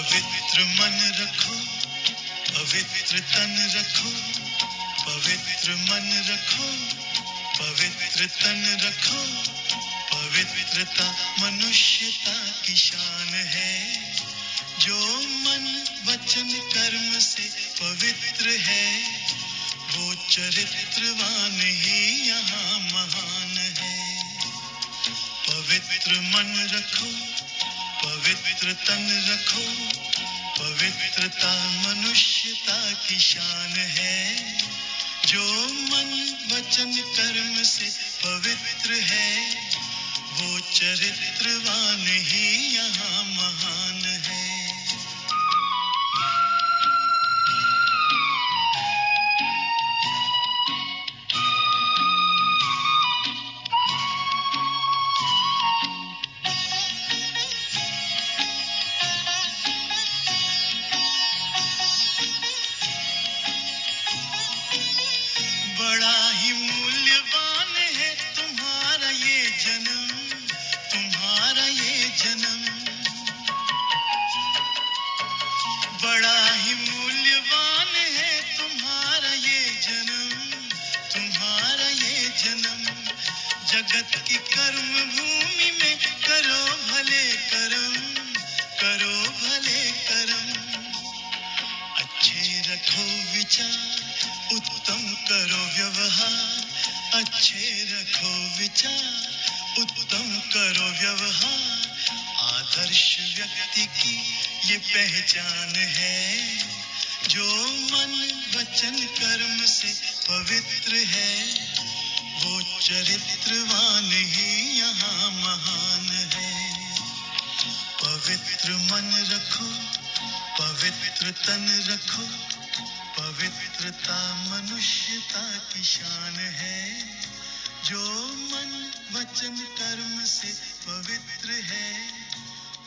पवित्र मन रखो, पवित्र तन रखो, पवित्र मन रखो, पवित्र तन रखो। पवित्रता मनुष्यता की शान है, जो मन वचन कर्म से पवित्र है, वो चरित्रवान ही यहाँ महान है। पवित्र मन रखो, पवित्र तन रखो, पवित्रता मनुष्यता की शान है, जो मन वचन कर्म से पवित्र है, वो चरित्रवान ही यहाँ महान है। बड़ा ही मूल्यवान है तुम्हारा ये जन्म, तुम्हारा ये जन्म। बड़ा ही मूल्यवान है तुम्हारा ये जन्म, तुम्हारा ये जन्म। जगत की कर्म भूमि में करो भले कर्म, करो भले कर्म। अच्छे रखो विचार, उत्तम करो व्यवहार, अच्छे रखो विचार, उत्तम करो व्यवहार। आदर्श व्यक्ति की ये पहचान है, जो मन वचन कर्म से पवित्र है, वो चरित्रवान ही यहाँ महान है। पवित्र मन रखो, पवित्र तन रखो, पवित्रता मनुष्यता की शान है, जो मन वचन कर्म से पवित्र है,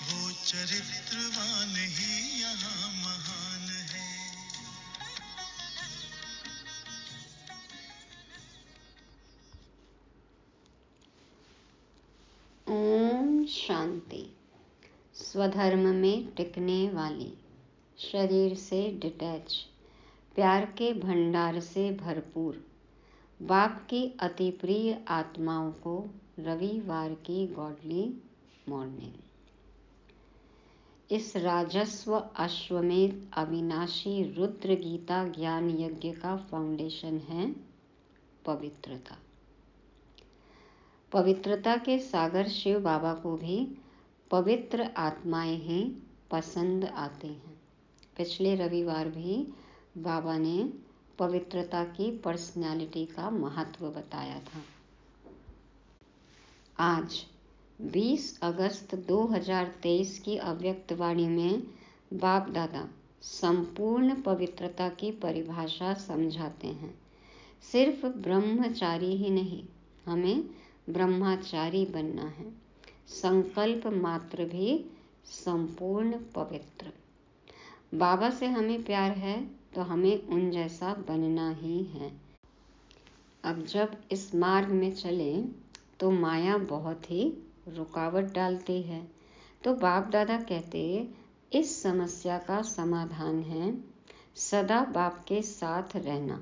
वो चरित्रवान ही यहाँ महान है। ओम शांति। स्वधर्म में टिकने वाली, शरीर से डिटैच, प्यार के भंडार से भरपूर बाप की अति प्रिय आत्माओं को रविवार की गॉडली मॉर्निंग। इस राजस्व अश्वमेध अविनाशी रुद्र गीता ज्ञान यज्ञ का फाउंडेशन है पवित्रता। पवित्रता के सागर शिव बाबा को भी पवित्र आत्माएं ही पसंद आती हैं। पिछले रविवार भी बाबा ने पवित्रता की पर्सनालिटी का महत्व बताया था। आज 20 अगस्त 2023 की अव्यक्त वाणी में बाप दादा संपूर्ण पवित्रता की परिभाषा समझाते हैं। सिर्फ ब्रह्मचारी ही नहीं, हमें ब्रह्मचारी बनना है। संकल्प मात्र भी संपूर्ण पवित्र। बाबा से हमें प्यार है तो हमें उन जैसा बनना ही है। अब जब इस मार्ग में चले तो माया बहुत ही रुकावट डालती है, तो बाप दादा कहते इस समस्या का समाधान है सदा बाप के साथ रहना,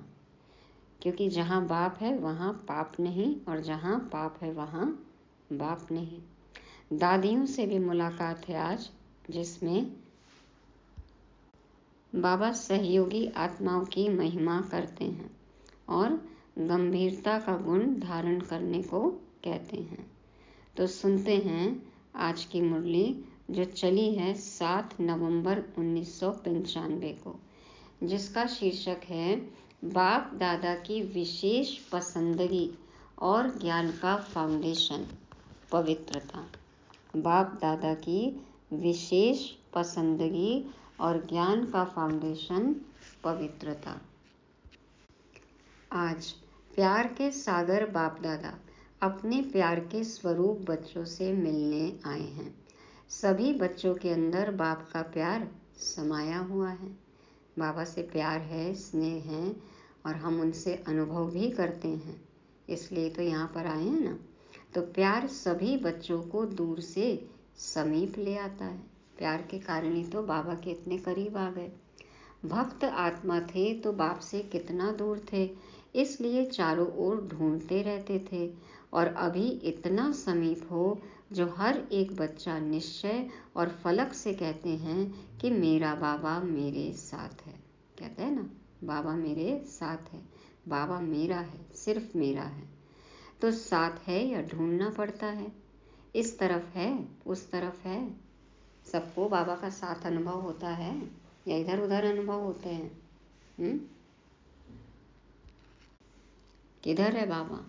क्योंकि जहाँ बाप है वहाँ पाप नहीं, और जहाँ पाप है वहाँ बाप नहीं। दादियों से भी मुलाकात है आज, जिसमें बाबा सहयोगी आत्माओं की महिमा करते हैं और गंभीरता का गुण धारण करने को कहते हैं। तो सुनते हैं आज की मुरली, जो चली है 7 नवंबर 1995 को, जिसका शीर्षक है बाप दादा की विशेष पसंदगी और ज्ञान का फाउंडेशन पवित्रता। बाप दादा की विशेष पसंदगी और ज्ञान का फाउंडेशन पवित्रता। आज प्यार के सागर बाप दादा अपने प्यार के स्वरूप बच्चों से मिलने आए हैं। सभी बच्चों के अंदर बाप का प्यार समाया हुआ है। बाबा से प्यार है, स्नेह है, और हम उनसे अनुभव भी करते हैं, इसलिए तो यहाँ पर आए हैं ना। तो प्यार सभी बच्चों को दूर से समीप ले आता है। प्यार के कारण ही तो बाबा के इतने करीब आ गए। भक्त आत्मा थे तो बाप से कितना दूर थे, इसलिए चारों ओर ढूंढते रहते थे। और अभी इतना समीप हो जो हर एक बच्चा निश्चय और फलक से कहते हैं कि मेरा बाबा मेरे साथ है। कहते हैं ना, बाबा मेरे साथ है, बाबा मेरा है, सिर्फ मेरा है। तो साथ है या ढूंढना पड़ता है? इस तरफ है, उस तरफ है? सबको बाबा का साथ अनुभव होता है या इधर उधर अनुभव होते हैं? किधर है बाबा?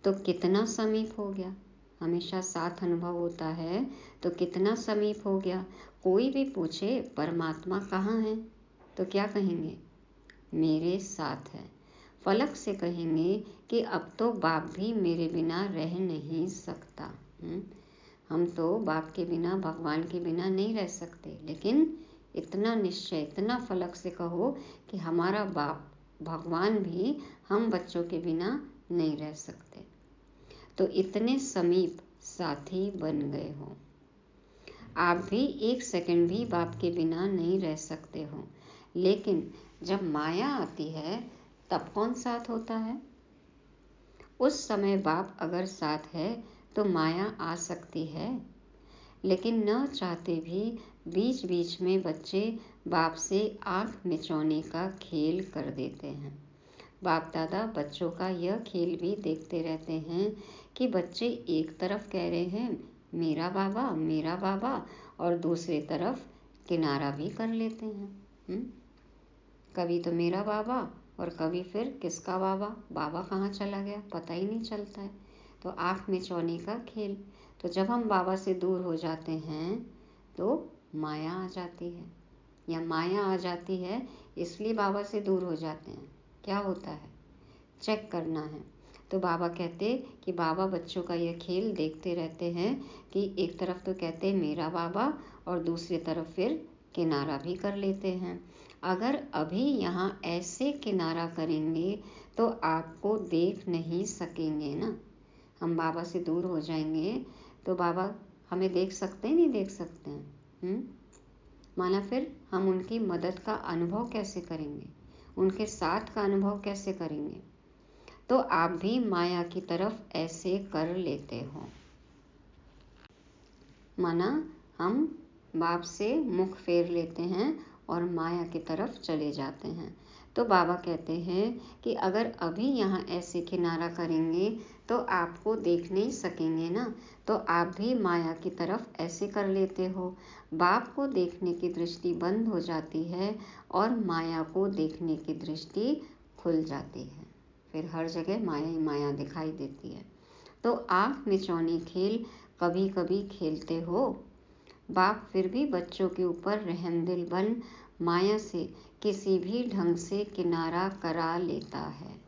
तो कितना समीप हो गया। हमेशा साथ अनुभव होता है तो कितना समीप हो गया। कोई भी पूछे परमात्मा कहाँ है तो क्या कहेंगे? मेरे साथ है। फलक से कहेंगे कि अब तो बाप भी मेरे बिना रह नहीं सकता। हम तो बाप के बिना, भगवान के बिना नहीं रह सकते, लेकिन इतना निश्चय, इतना फलक से कहो कि हमारा बाप भगवान भी हम बच्चों के बिना नहीं रह सकते। तो इतने समीप साथी बन गए हो। आप भी एक सेकंड भी बाप के बिना नहीं रह सकते हो, लेकिन जब माया आती है तब कौन साथ होता है? उस समय बाप अगर साथ है तो माया आ सकती है, लेकिन न चाहते भी बीच बीच में बच्चे बाप से आंख मिचौने का खेल कर देते हैं। बाप दादा बच्चों का यह खेल भी देखते रहते हैं कि बच्चे एक तरफ कह रहे हैं मेरा बाबा, और दूसरी तरफ किनारा भी कर लेते हैं। कभी तो मेरा बाबा और कभी फिर किसका बाबा, बाबा कहाँ चला गया पता ही नहीं चलता है। तो आँख मिचौने का खेल। तो जब हम बाबा से दूर हो जाते हैं तो माया आ जाती है, या माया आ जाती है इसलिए बाबा से दूर हो जाते हैं। क्या होता है चेक करना है। तो बाबा कहते कि बाबा बच्चों का यह खेल देखते रहते हैं कि एक तरफ तो कहते हैं मेरा बाबा और दूसरी तरफ फिर किनारा भी कर लेते हैं। अगर अभी यहाँ ऐसे किनारा करेंगे तो आपको देख नहीं सकेंगे ना। हम बाबा से दूर हो जाएंगे तो बाबा हमें देख सकते हैं, नहीं देख सकते हैं। माना फिर हम उनकी मदद का अनुभव कैसे करेंगे, उनके साथ का अनुभव कैसे करेंगे? तो आप भी माया की तरफ ऐसे कर लेते हो। माना हम बाप से मुख फेर लेते हैं और माया की तरफ चले जाते हैं। तो बाबा कहते हैं कि अगर अभी यहाँ ऐसे किनारा करेंगे तो आपको देख नहीं सकेंगे ना। तो आप भी माया की तरफ ऐसे कर लेते हो। बाप को देखने की दृष्टि बंद हो जाती है और माया को देखने की दृष्टि खुल जाती है। फिर हर जगह माया ही माया दिखाई देती है। तो आँख मिचौनी खेल कभी कभी खेलते हो। बाप फिर भी बच्चों के ऊपर रहमदिल बन माया से किसी भी ढंग से किनारा करा लेता है।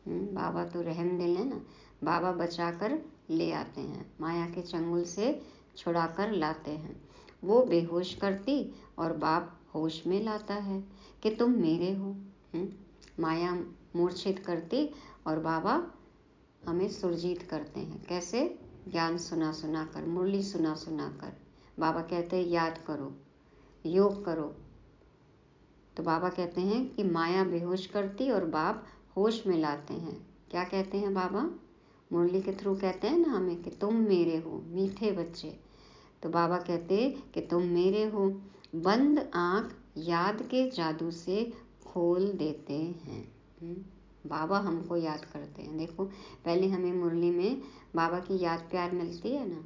बाबा तो रहमदिल है ना। बाबा बचा कर ले आते हैं, माया के चंगुल से छुड़ा कर लाते हैं। वो बेहोश करती और बाप होश में लाता है कि तुम मेरे हो। माया मूर्छित करती और बाबा हमें सुरजीत करते हैं। कैसे? ज्ञान सुना सुना कर, मुरली सुना सुना कर। बाबा कहते हैं याद करो, योग करो। तो बाबा कहते हैं कि माया बेहोश करती और बाप होश में लाते हैं। क्या कहते हैं बाबा? मुरली के थ्रू कहते हैं ना हमें कि तुम मेरे हो मीठे बच्चे। तो बाबा कहते कि तुम मेरे हो। बंद आँख याद के जादू से खोल देते हैं। बाबा हमको याद करते हैं। देखो पहले हमें मुरली में बाबा की याद प्यार मिलती है ना,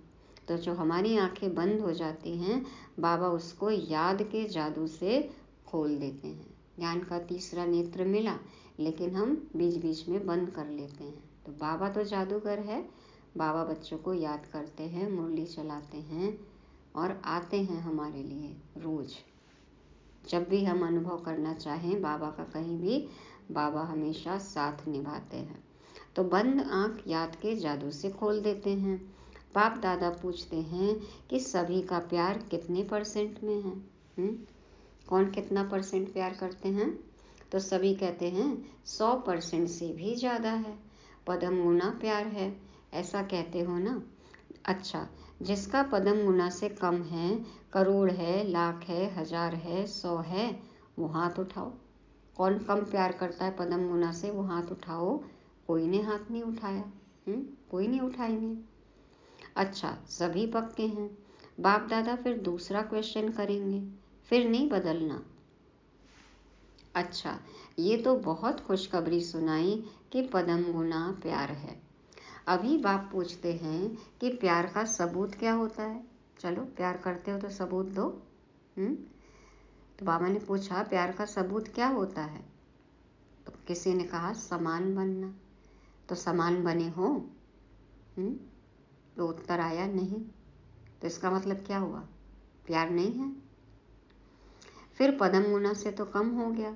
तो जो हमारी आंखें बंद हो जाती हैं बाबा उसको याद के जादू से खोल देते हैं। ज्ञान का तीसरा नेत्र मिला, लेकिन हम बीच बीच में बंद कर लेते हैं। तो बाबा तो जादूगर है। बाबा बच्चों को याद करते हैं, मुरली चलाते हैं और आते हैं हमारे लिए रोज। जब भी हम अनुभव करना चाहें बाबा का कहीं भी, बाबा हमेशा साथ निभाते हैं। तो बंद आँख याद के जादू से खोल देते हैं। बाप दादा पूछते हैं कि सभी का प्यार कितने % में है? कौन कितना % प्यार करते हैं? तो सभी कहते हैं 100% से भी ज़्यादा है, पदम गुना प्यार है। ऐसा कहते हो ना। अच्छा, जिसका पदम गुना से कम है, करोड़ है, लाख है, हजार है, 100 है, वो हाथ उठाओ। कौन कम प्यार करता है पदम गुना से, वो हाथ उठाओ। कोई ने हाथ नहीं उठाया। कोई नहीं उठाएंगे। अच्छा, सभी पक्के हैं। बाप दादा फिर दूसरा क्वेश्चन करेंगे, फिर नहीं बदलना। अच्छा, ये तो बहुत खुशखबरी सुनाई कि पदम गुना प्यार है। अभी बाप पूछते हैं कि प्यार का सबूत क्या होता है। चलो, प्यार करते हो तो सबूत दो। तो बाबा ने पूछा, प्यार का सबूत क्या होता है? तो किसी ने कहा समान बनना। तो समान बने हो? तो उत्तर आया नहीं। तो इसका मतलब क्या हुआ? प्यार नहीं है। फिर पदम गुना से तो कम हो गया।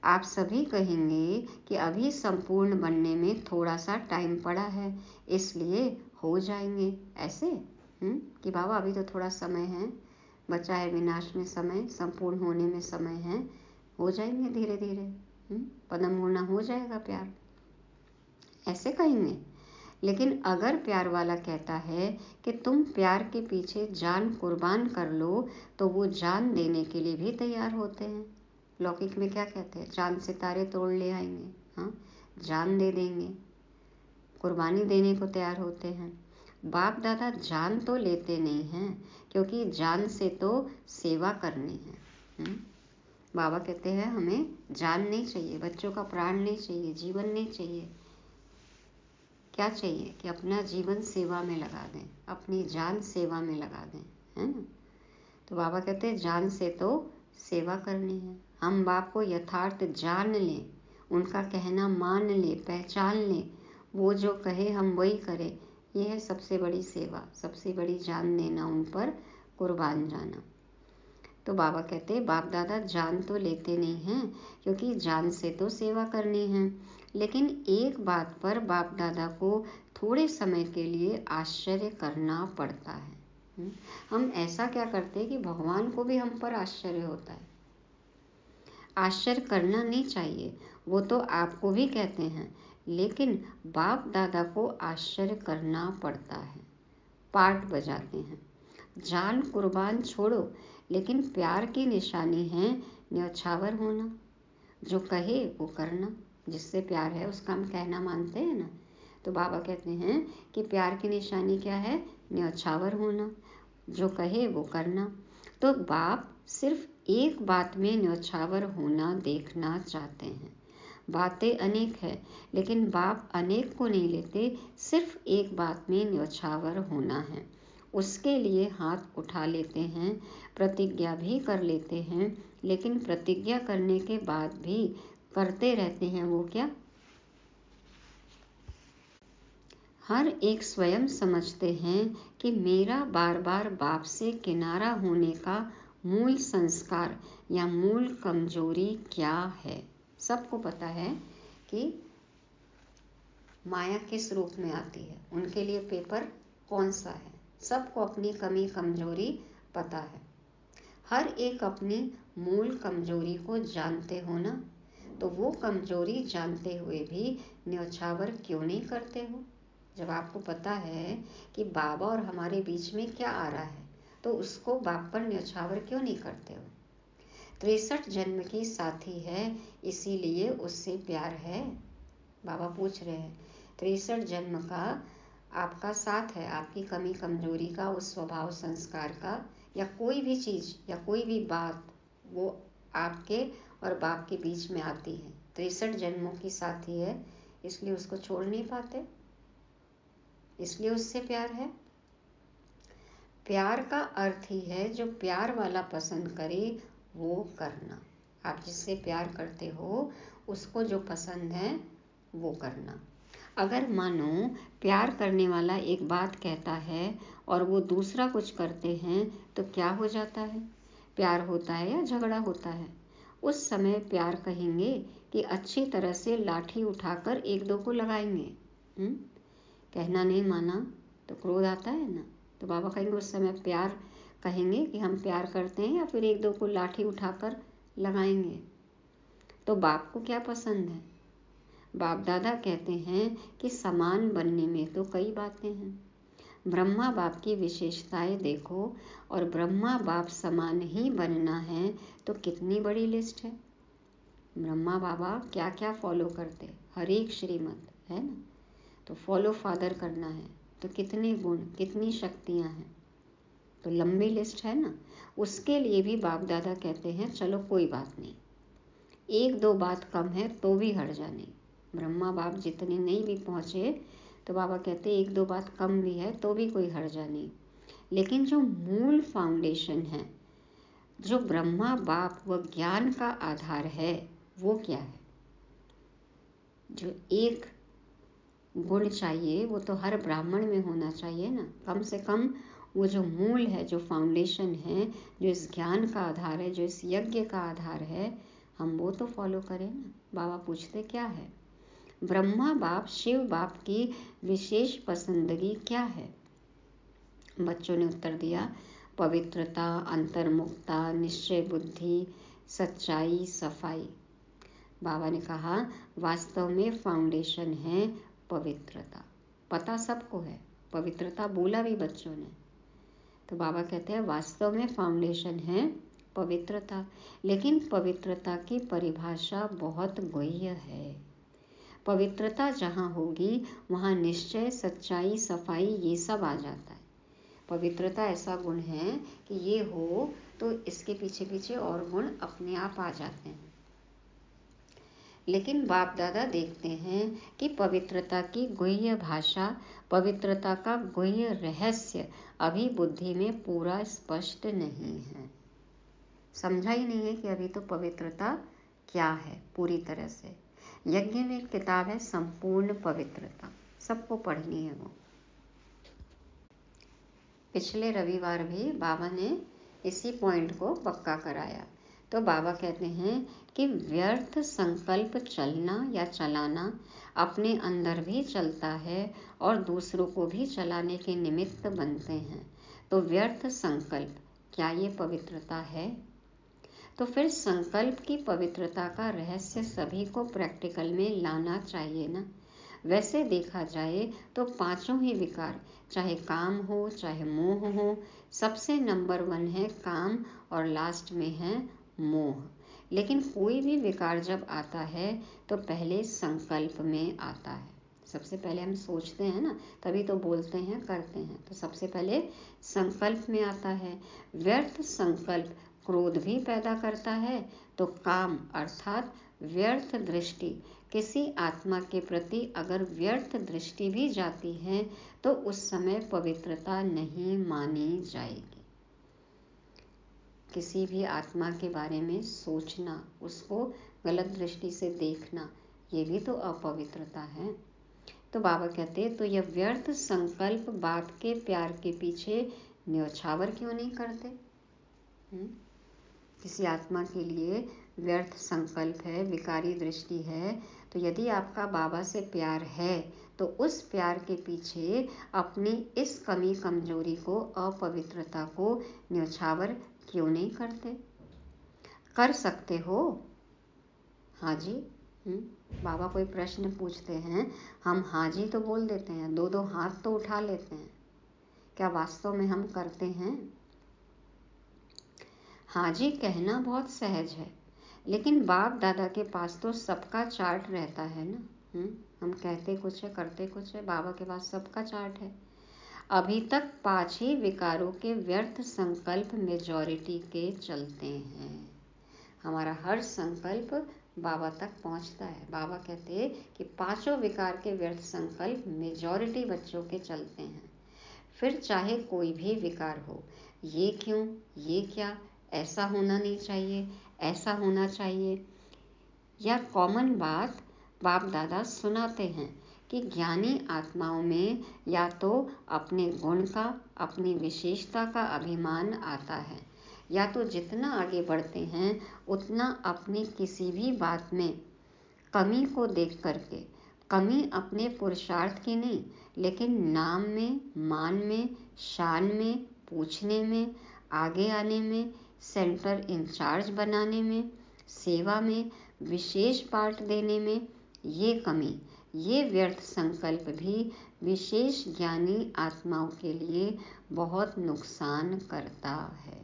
आप सभी कहेंगे कि अभी संपूर्ण बनने में थोड़ा सा टाइम पड़ा है, इसलिए हो जाएंगे ऐसे। कि बाबा अभी तो थोड़ा समय है, बचा है विनाश में समय, संपूर्ण होने में समय है, हो जाएंगे धीरे धीरे। पदम गुना हो जाएगा प्यार, ऐसे कहेंगे। लेकिन अगर प्यार वाला कहता है कि तुम प्यार के पीछे जान कुर्बान कर लो, तो वो जान देने के लिए भी तैयार होते हैं। लौकिक में क्या कहते हैं? चांद सितारे तोड़ ले आएंगे, हाँ, जान दे देंगे, कुर्बानी देने को तैयार होते हैं। बाप दादा जान तो लेते नहीं हैं, क्योंकि जान से तो सेवा करनी है। बाबा कहते हैं हमें जान नहीं चाहिए, बच्चों का प्राण नहीं चाहिए, जीवन नहीं चाहिए। क्या चाहिए? कि अपना जीवन सेवा में लगा दें, अपनी जान सेवा में लगा दें, है ना। तो बाबा कहते हैं जान से तो सेवा करनी है। हम बाप को यथार्थ जान लें, उनका कहना मान लें, पहचान लें, वो जो कहे हम वही करें। ये है सबसे बड़ी सेवा, सबसे बड़ी जान देना, उन पर कुर्बान जाना। तो बाबा कहते हैं बाप दादा जान तो लेते नहीं हैं, क्योंकि जान से तो सेवा करनी है। लेकिन एक बात पर बाप दादा को थोड़े समय के लिए आश्चर्य करना पड़ता है। हम ऐसा क्या करते हैं कि भगवान को भी हम पर आश्चर्य होता है। आश्चर्य करना नहीं चाहिए, वो तो आपको भी कहते हैं, लेकिन बाप दादा को आश्चर्य करना पड़ता है। पार्ट बजाते हैं, जान कुर्बान छोड़ो, लेकिन प्यार की निशानी है न्यौछावर होना। जो कहे वो करना, जिससे प्यार है उसका हम कहना मानते हैं ना। तो बाबा कहते हैं कि प्यार की निशानी क्या है? न्यौछावर होना, जो कहे वो करना। तो बाप सिर्फ एक बात में न्यौछावर होना देखना चाहते हैं। बातें अनेक है, लेकिन बाप अनेक को नहीं लेते, सिर्फ एक बात में न्यौछावर होना है। उसके लिए हाथ उठा लेते हैं, प्रतिज्ञा भी कर लेते हैं, लेकिन प्रतिज्ञा करने के बाद भी करते रहते हैं। वो क्या? हर एक स्वयं समझते हैं कि मेरा बार बार बाप से किनारा होने का मूल संस्कार या मूल कमजोरी क्या है। सबको पता है कि माया किस रूप में आती है, उनके लिए पेपर कौन सा है। सबको अपनी कमी कमजोरी पता है। हर एक अपनी मूल कमजोरी को जानते हो ना, तो वो कमजोरी जानते हुए भी न्यौछावर क्यों नहीं करते हो? जब आपको पता है कि बाबा और हमारे बीच में क्या आ रहा है, तो उसको बाप पर न्यौछावर क्यों नहीं करते हो? 63 जन्म की साथी है, इसीलिए उससे प्यार है। बाबा पूछ रहे हैं 63 जन्म का आपका साथ है, आपकी कमी कमजोरी का, उस स्वभाव संस्कार का, या कोई भी चीज़ या कोई भी बात, वो आपके और बाप के बीच में आती है। 63 जन्मों की साथी है, इसलिए उसको छोड़ नहीं पाते, इसलिए उससे प्यार है। प्यार का अर्थ ही है जो प्यार वाला पसंद करे वो करना। आप जिससे प्यार करते हो उसको जो पसंद है वो करना। अगर मानो प्यार करने वाला एक बात कहता है और वो दूसरा कुछ करते हैं, तो क्या हो जाता है? प्यार होता है या झगड़ा होता है? उस समय प्यार कहेंगे कि अच्छी तरह से लाठी उठाकर एक दो को लगाएंगे। कहना नहीं माना तो क्रोध आता है ना। तो बाबा कहेंगे उस समय प्यार कहेंगे कि हम प्यार करते हैं, या फिर एक दो को लाठी उठाकर लगाएंगे। तो बाप को क्या पसंद है? बाप दादा कहते हैं कि समान बनने में तो कई बातें हैं। ब्रह्मा बाप की विशेषताएं देखो और ब्रह्मा बाप समान ही बनना है तो कितनी बड़ी लिस्ट है। ब्रह्मा बाबा क्या क्या फॉलो करते, हर एक श्रीमत है ना, तो फॉलो फादर करना है तो कितने गुण, कितनी शक्तियां हैं, तो लंबी लिस्ट है ना। उसके लिए भी बाप दादा कहते हैं चलो कोई बात नहीं, एक दो बात कम है तो भी हट जाने। ब्रह्मा बाप जितने नहीं भी पहुँचे तो बाबा कहते एक दो बात कम भी है तो भी कोई हर्जा नहीं, लेकिन जो मूल फाउंडेशन है, जो ब्रह्मा बाप व ज्ञान का आधार है, वो क्या है। जो एक गुण चाहिए वो तो हर ब्राह्मण में होना चाहिए ना, कम से कम वो जो मूल है, जो फाउंडेशन है, जो इस ज्ञान का आधार है, जो इस यज्ञ का आधार है, हम वो तो फॉलो करें ना। बाबा पूछते क्या है, ब्रह्मा बाप शिव बाप की विशेष पसंदगी क्या है। बच्चों ने उत्तर दिया, पवित्रता, अंतर्मुखता, निश्चय बुद्धि, सच्चाई, सफाई। बाबा ने कहा वास्तव में फाउंडेशन है पवित्रता। पता सबको है, पवित्रता बोला भी बच्चों ने, तो बाबा कहते हैं वास्तव में फाउंडेशन है पवित्रता, लेकिन पवित्रता की परिभाषा बहुत गुह्य है। पवित्रता जहाँ होगी वहाँ निश्चय, सच्चाई, सफाई ये सब आ जाता है। पवित्रता ऐसा गुण है कि ये हो तो इसके पीछे पीछे और गुण अपने आप आ जाते हैं। लेकिन बाप दादा देखते हैं कि पवित्रता की गुह्य भाषा, पवित्रता का गुह्य रहस्य अभी बुद्धि में पूरा स्पष्ट नहीं है, समझा ही नहीं है कि अभी तो पवित्रता क्या है पूरी तरह से। यज्ञ में एक किताब है संपूर्ण पवित्रता, सबको पढ़नी है वो। पिछले रविवार भी बाबा ने इसी पॉइंट को पक्का कराया। तो बाबा कहते हैं कि व्यर्थ संकल्प चलना या चलाना अपने अंदर भी चलता है और दूसरों को भी चलाने के निमित्त बनते हैं। तो व्यर्थ संकल्प, क्या ये पवित्रता है? तो फिर संकल्प की पवित्रता का रहस्य सभी को प्रैक्टिकल में लाना चाहिए ना। वैसे देखा जाए तो पांचों ही विकार, चाहे काम हो चाहे मोह हो, सबसे नंबर 1 है काम और लास्ट में है मोह। लेकिन कोई भी विकार जब आता है तो पहले संकल्प में आता है। सबसे पहले हम सोचते हैं ना, तभी तो बोलते हैं, करते हैं, तो सबसे पहले संकल्प में आता है। व्यर्थ संकल्प क्रोध भी पैदा करता है, तो काम अर्थात व्यर्थ दृष्टि, किसी आत्मा के प्रति अगर व्यर्थ दृष्टि भी जाती है तो उस समय पवित्रता नहीं मानी जाएगी। किसी भी आत्मा के बारे में सोचना, उसको गलत दृष्टि से देखना, ये भी तो अपवित्रता है। तो बाबा कहते हैं तो यह व्यर्थ संकल्प बाप के प्यार के पीछे न्यौछावर क्यों नहीं करते? किसी आत्मा के लिए व्यर्थ संकल्प है, विकारी दृष्टि है, तो यदि आपका बाबा से प्यार है तो उस प्यार के पीछे अपनी इस कमी कमजोरी को, अपवित्रता को न्यौछावर क्यों नहीं करते? कर सकते हो, हाँ जी। बाबा कोई प्रश्न पूछते हैं, हम हाँ जी तो बोल देते हैं, दो हाथ तो उठा लेते हैं, क्या वास्तव में हम करते हैं? हाँ जी कहना बहुत सहज है, लेकिन बाप दादा के पास तो सबका चार्ट रहता है ना। हम कहते कुछ है, करते कुछ है, बाबा के पास सबका चार्ट है। अभी तक 5 ही विकारों के व्यर्थ संकल्प मेजॉरिटी के चलते हैं। हमारा हर संकल्प बाबा तक पहुंचता है। बाबा कहते हैं कि 5 विकार के व्यर्थ संकल्प मेजॉरिटी बच्चों के चलते हैं। फिर चाहे कोई भी विकार हो, ये क्यों, ये क्या, ऐसा होना नहीं चाहिए, ऐसा होना चाहिए, या कॉमन बात बाप दादा सुनाते हैं कि ज्ञानी आत्माओं में या तो अपने गुण का, अपनी विशेषता का अभिमान आता है, या तो जितना आगे बढ़ते हैं उतना अपनी किसी भी बात में कमी को देख करके, कमी अपने पुरुषार्थ की नहीं लेकिन नाम में, मान में, शान में, पूछने में, आगे आने में, सेंटर इंचार्ज बनाने में, सेवा में, विशेष पार्ट देने में, ये कमी ये व्यर्थ संकल्प भी विशेष ज्ञानी आत्माओं के लिए बहुत नुकसान करता है।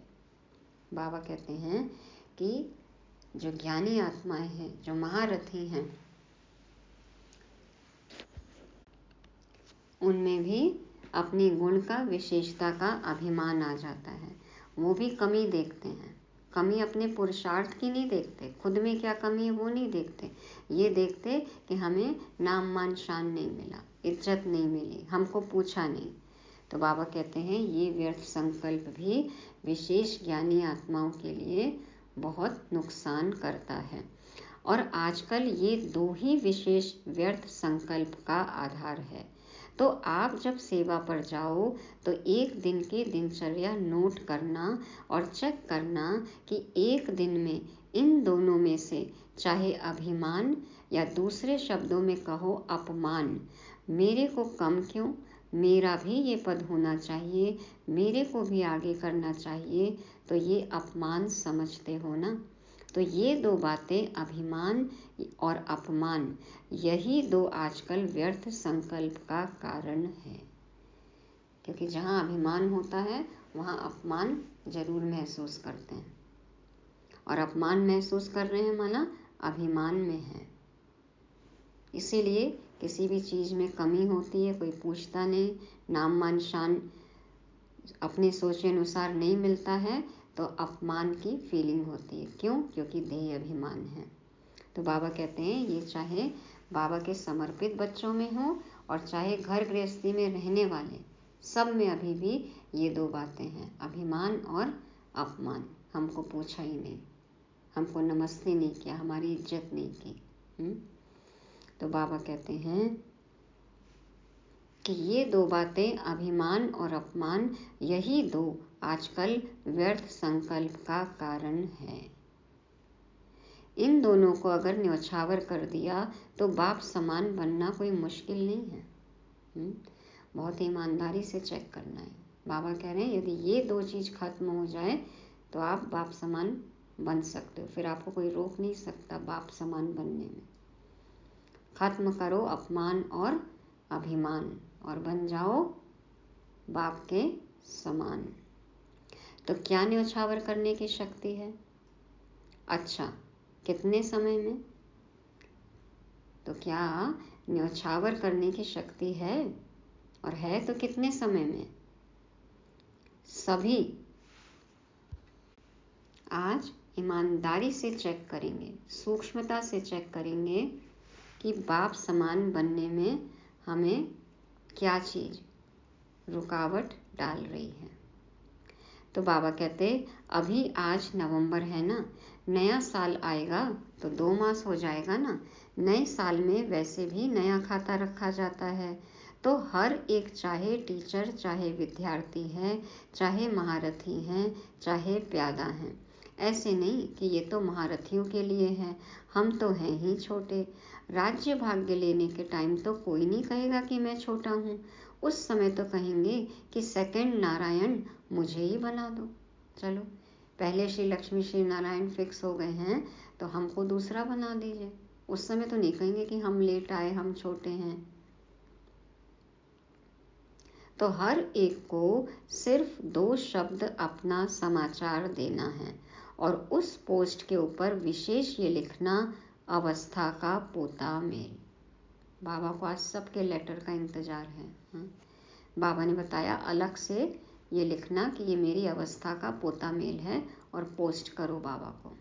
बाबा कहते हैं कि जो ज्ञानी आत्माएं हैं, जो महारथी हैं, उनमें भी अपनी गुण का, विशेषता का अभिमान आ जाता है। वो भी कमी देखते हैं। कमी अपने पुरुषार्थ की नहीं देखते, खुद में क्या कमी है वो नहीं देखते। ये देखते कि हमें नाम मान शान नहीं मिला, इज्जत नहीं मिली, हमको पूछा नहीं। तो बाबा कहते हैं ये व्यर्थ संकल्प भी विशेष ज्ञानी आत्माओं के लिए बहुत नुकसान करता है। और आजकल ये दो ही विशेष व्यर्थ संकल्प का आधार है। तो आप जब सेवा पर जाओ तो एक दिन की दिनचर्या नोट करना और चेक करना कि एक दिन में इन दोनों में से चाहे अभिमान या दूसरे शब्दों में कहो अपमान, मेरे को कम क्यों, मेरा भी ये पद होना चाहिए, मेरे को भी आगे करना चाहिए, तो ये अपमान समझते हो ना। तो ये दो बातें, अभिमान और अपमान, यही दो आजकल व्यर्थ संकल्प का कारण है। क्योंकि जहाँ अभिमान होता है वहाँ अपमान जरूर महसूस करते हैं, और अपमान महसूस कर रहे हैं माना अभिमान में है। इसीलिए किसी भी चीज़ में कमी होती है, कोई पूछता नहीं, नाम मान शान अपने सोचे अनुसार नहीं मिलता है, तो अपमान की फीलिंग होती है। क्यों? क्योंकि देह अभिमान है। तो बाबा कहते हैं ये चाहे बाबा के समर्पित बच्चों में हो और चाहे घर गृहस्थी में रहने वाले, सब में अभी भी ये दो बातें हैं, अभिमान और अपमान। हमको पूछा ही नहीं, हमको नमस्ते नहीं किया, हमारी इज्जत नहीं की। तो बाबा कहते हैं कि ये दो बातें, अभिमान और अपमान, यही दो आजकल व्यर्थ संकल्प का कारण है। इन दोनों को अगर न्यौछावर कर दिया तो बाप समान बनना कोई मुश्किल नहीं है। बहुत ईमानदारी से चेक करना है। बाबा कह रहे हैं यदि ये दो चीज़ खत्म हो जाए तो आप बाप समान बन सकते हो, फिर आपको कोई रोक नहीं सकता बाप समान बनने में। खत्म करो अपमान और अभिमान और बन जाओ बाप के समान। तो क्या न्यौछावर करने की शक्ति है? अच्छा, कितने समय में? तो क्या न्यौछावर करने की शक्ति है, और है तो कितने समय में? सभी आज ईमानदारी से चेक करेंगे, सूक्ष्मता से चेक करेंगे कि बाप समान बनने में हमें क्या चीज़ रुकावट डाल रही है। तो बाबा कहते अभी आज नवंबर है ना, नया साल आएगा तो 2 मास हो जाएगा ना। नए साल में वैसे भी नया खाता रखा जाता है। तो हर एक, चाहे टीचर, चाहे विद्यार्थी है, चाहे महारथी हैं, चाहे प्यादा हैं, ऐसे नहीं कि ये तो महारथियों के लिए है, हम तो हैं ही छोटे। राज्य भाग्य लेने के टाइम तो कोई नहीं कहेगा कि मैं छोटा हूँ, उस समय तो कहेंगे कि सेकंड नारायण मुझे ही बना दो। चलो, पहले श्री लक्ष्मी श्री नारायण फिक्स हो गए हैं तो हमको दूसरा बना दीजिए। उस समय तो नहीं कहेंगे कि हम लेट आए, हम छोटे हैं। तो हर एक को सिर्फ 2 शब्द अपना समाचार देना है और उस पोस्ट के ऊपर विशेष ये लिखना, अवस्था का पोता मेल। बाबा को आज सबके लेटर का इंतजार है। बाबा ने बताया अलग से ये लिखना कि ये मेरी अवस्था का पोता मेल है और पोस्ट करो बाबा को।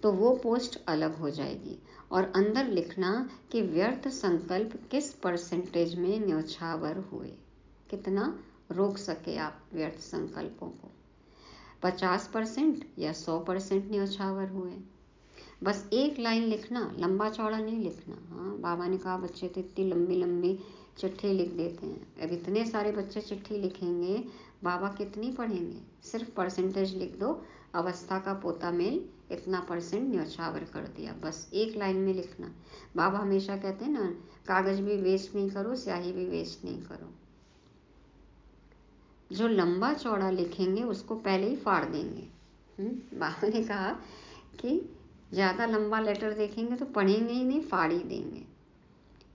तो वो पोस्ट अलग हो जाएगी और अंदर लिखना कि व्यर्थ संकल्प किस परसेंटेज में न्यौछावर हुए, कितना रोक सके आप व्यर्थ संकल्पों को। 50% या 100% न्यौछावर हुए। बस एक लाइन लिखना, लंबा चौड़ा नहीं लिखना। हाँ, बाबा ने कहा बच्चे तो इतनी लंबी लंबी चिट्ठी लिख देते हैं। अब इतने सारे बच्चे चिट्ठी लिखेंगे, बाबा कितनी पढ़ेंगे? सिर्फ परसेंटेज लिख दो, अवस्था का पोता मेल इतना % न्यौछावर कर दिया, बस एक लाइन में लिखना। बाबा हमेशा कहते हैं ना, कागज भी वेस्ट नहीं करो, स्याही भी वेस्ट नहीं करो। जो लंबा चौड़ा लिखेंगे उसको पहले ही फाड़ देंगे। बाबा ने कहा कि ज़्यादा लंबा लेटर देखेंगे तो पढ़ेंगे ही नहीं, फाड़ ही देंगे।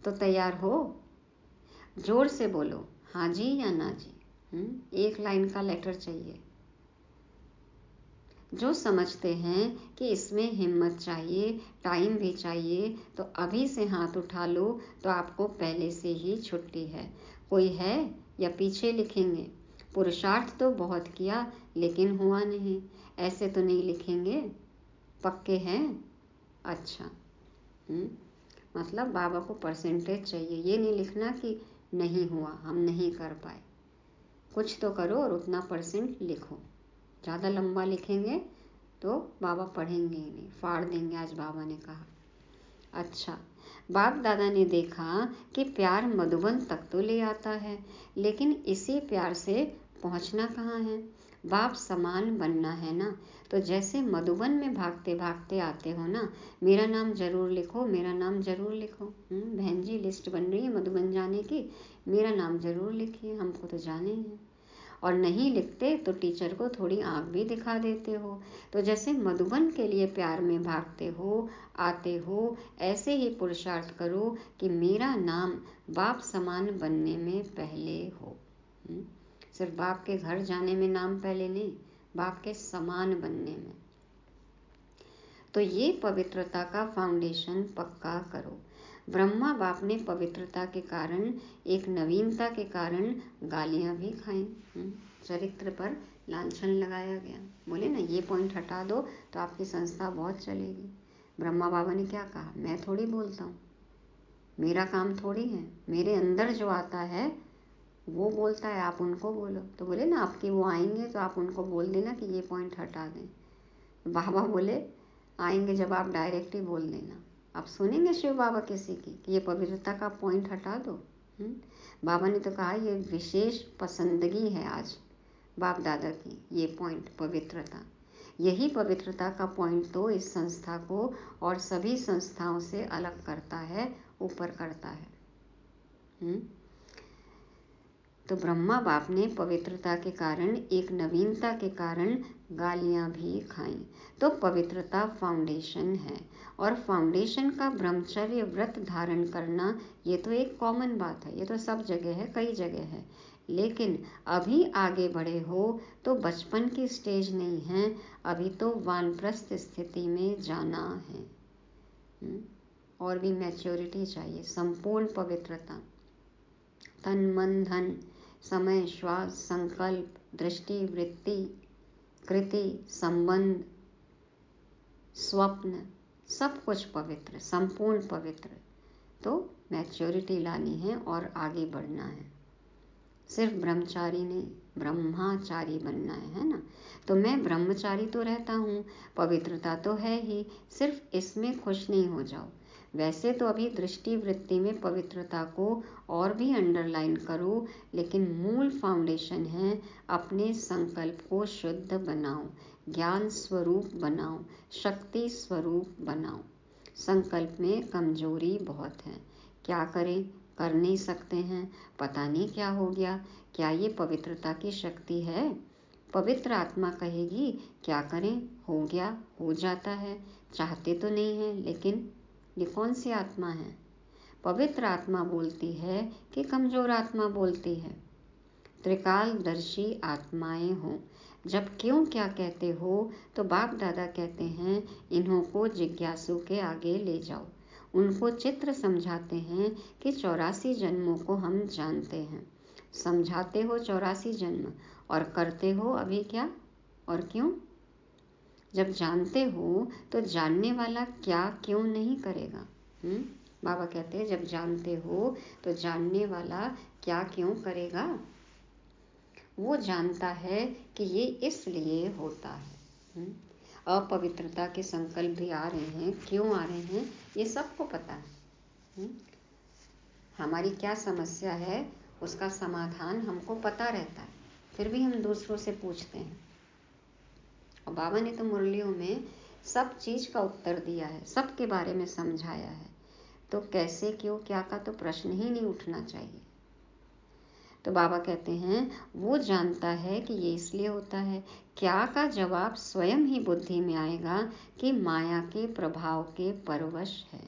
तो तैयार हो? जोर से बोलो, हाँ जी या ना जी। एक लाइन का लेटर चाहिए। जो समझते हैं कि इसमें हिम्मत चाहिए, टाइम भी चाहिए, तो अभी से हाथ उठा लो, तो आपको पहले से ही छुट्टी है। कोई है या पीछे लिखेंगे? पुरुषार्थ तो बहुत किया लेकिन हुआ नहीं, ऐसे तो नहीं लिखेंगे। पक्के हैं? अच्छा। मतलब बाबा को परसेंटेज चाहिए, ये नहीं लिखना कि नहीं हुआ, हम नहीं कर पाए। कुछ तो करो और उतना परसेंट लिखो। ज़्यादा लंबा लिखेंगे तो बाबा पढ़ेंगे ही नहीं, फाड़ देंगे, आज बाबा ने कहा। अच्छा, बाप दादा ने देखा कि प्यार मधुबन तक तो ले आता है, लेकिन इसी प्यार से पहुंचना कहाँ है? बाप समान बनना है ना। तो जैसे मधुबन में भागते भागते आते हो ना, मेरा नाम जरूर लिखो, मेरा नाम जरूर लिखो। बहन जी लिस्ट बन रही है मधुबन जाने की, मेरा नाम जरूर लिखिए, हमको तो जाने ही है। और नहीं लिखते तो टीचर को थोड़ी आँख भी दिखा देते हो। तो जैसे मधुबन के लिए प्यार में भागते हो, आते हो, ऐसे ही पुरुषार्थ करो कि मेरा नाम बाप समान बनने में पहले हो। सिर्फ बाप के घर जाने में नाम पहले नहीं, बाप के समान बनने में। तो ये पवित्रता का फाउंडेशन पक्का करो। ब्रह्मा बाप ने पवित्रता के कारण, एक नवीनता के कारण गालियां भी खाई। चरित्र पर लांछन लगाया गया। बोले ना ये पॉइंट हटा दो तो आपकी संस्था बहुत चलेगी। ब्रह्मा बाबा ने क्या कहा? मैं थोड़ी बोलता हूँ, मेरा काम थोड़ी है, मेरे अंदर जो आता है वो बोलता है, आप उनको बोलो। तो बोले ना आपके वो आएंगे तो आप उनको बोल देना कि ये पॉइंट हटा दें। बाबा बोले आएंगे जब आप डायरेक्ट ही बोल देना। आप सुनेंगे शिव बाबा किसी की कि ये पवित्रता का पॉइंट हटा दो? बाबा ने तो कहा ये विशेष पसंदगी है आज बाप दादा की, ये पॉइंट पवित्रता। यही पवित्रता का पॉइंट तो इस संस्था को और सभी संस्थाओं से अलग करता है, ऊपर करता है। तो ब्रह्मा बाप ने पवित्रता के कारण, एक नवीनता के कारण गालियां भी खाई। तो पवित्रता फाउंडेशन है, और फाउंडेशन का ब्रह्मचर्य व्रत धारण करना ये तो एक कॉमन बात है, ये तो सब जगह है, कई जगह है। लेकिन अभी आगे बढ़े हो तो बचपन की स्टेज नहीं है, अभी तो वानप्रस्थ स्थिति में जाना है। और भी मैच्योरिटी चाहिए, संपूर्ण पवित्रता, तन मन धन, समय श्वास संकल्प दृष्टि वृत्ति कृति संबंध स्वप्न, सब कुछ पवित्र, संपूर्ण पवित्र। तो मैच्योरिटी लानी है और आगे बढ़ना है। सिर्फ ब्रह्मचारी नहीं, ब्रह्माचारी बनना है ना। तो मैं ब्रह्मचारी तो रहता हूँ, पवित्रता तो है ही, सिर्फ इसमें खुश नहीं हो जाओ। वैसे तो अभी दृष्टि वृत्ति में पवित्रता को और भी अंडरलाइन करो, लेकिन मूल फाउंडेशन है अपने संकल्प को शुद्ध बनाओ, ज्ञान स्वरूप बनाओ, शक्ति स्वरूप बनाओ। संकल्प में कमजोरी बहुत है, क्या करें, कर नहीं सकते हैं, पता नहीं क्या हो गया। क्या ये पवित्रता की शक्ति है? पवित्र आत्मा कहेगी क्या करें, हो गया, हो जाता है, चाहते तो नहीं है, लेकिन ये कौन सी आत्मा है? पवित्र आत्मा बोलती है कि कमजोर आत्मा बोलती है? त्रिकालदर्शी आत्माएं हो। जब क्यों क्या कहते हो तो बाप दादा कहते हैं इन्हों को जिज्ञासु के आगे ले जाओ। उनको चित्र समझाते हैं कि 84 जन्मों को हम जानते हैं। समझाते हो 84 जन्म और करते हो अभी क्या और क्यों? जब जानते हो तो जानने वाला क्या क्यों नहीं करेगा? बाबा कहते हैं जब जानते हो तो जानने वाला क्या क्यों करेगा? वो जानता है कि ये इसलिए होता है। अपवित्रता के संकल्प भी आ रहे हैं, क्यों आ रहे हैं ये सबको पता है। हमारी क्या समस्या है उसका समाधान हमको पता रहता है, फिर भी हम दूसरों से पूछते हैं। और बाबा ने तो मुरलियों में सब चीज का उत्तर दिया है, सबके बारे में समझाया है। तो कैसे क्यों क्या का तो प्रश्न ही नहीं उठना चाहिए। तो बाबा कहते हैं वो जानता है कि ये इसलिए होता है। क्या का जवाब स्वयं ही बुद्धि में आएगा कि माया के प्रभाव के परवश है।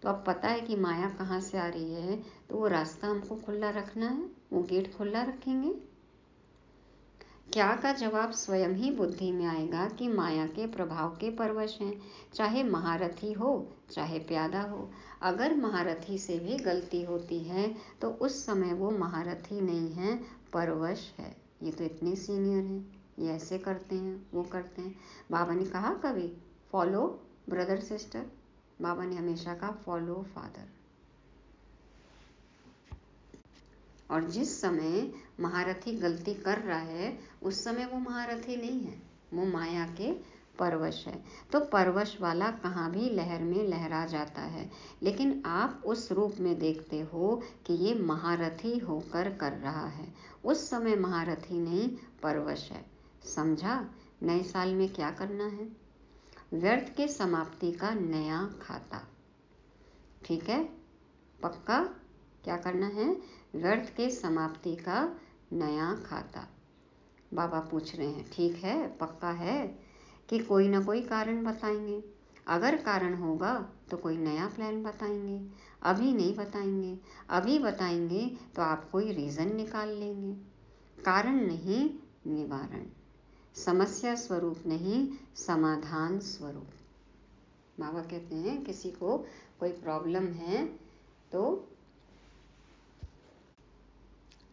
तो अब पता है कि माया कहाँ से आ रही है, तो वो रास्ता हमको खुला रखना है, वो गेट खुला रखेंगे। क्या का जवाब स्वयं ही बुद्धि में आएगा कि माया के प्रभाव के परवश हैं, चाहे महारथी हो चाहे प्यादा हो। अगर महारथी से भी गलती होती है तो उस समय वो महारथी नहीं है, परवश है। ये तो इतने सीनियर हैं, ये ऐसे करते हैं, वो करते हैं। बाबा ने कहा कभी फॉलो ब्रदर सिस्टर, बाबा ने हमेशा कहा फॉलो फादर। और जिस समय महारथी गलती कर रहा है उस समय वो महारथी नहीं है, वो माया के परवश है। तो परवश वाला कहाँ भी लहर में लहरा जाता है, लेकिन आप उस रूप में देखते हो कि ये महारथी होकर कर रहा है। उस समय महारथी नहीं, परवश है। समझा? नए साल में क्या करना है? व्यर्थ के समाप्ति का नया खाता। ठीक है, पक्का? क्या करना है? व्यर्थ के समाप्ति का नया खाता। बाबा पूछ रहे हैं, ठीक है, पक्का है कि कोई ना कोई कारण बताएंगे? अगर कारण होगा तो कोई नया प्लान बताएंगे, अभी नहीं बताएंगे। अभी बताएंगे तो आप कोई रीज़न निकाल लेंगे। कारण नहीं, निवारण। समस्या स्वरूप नहीं, समाधान स्वरूप। बाबा कहते हैं किसी को कोई प्रॉब्लम है तो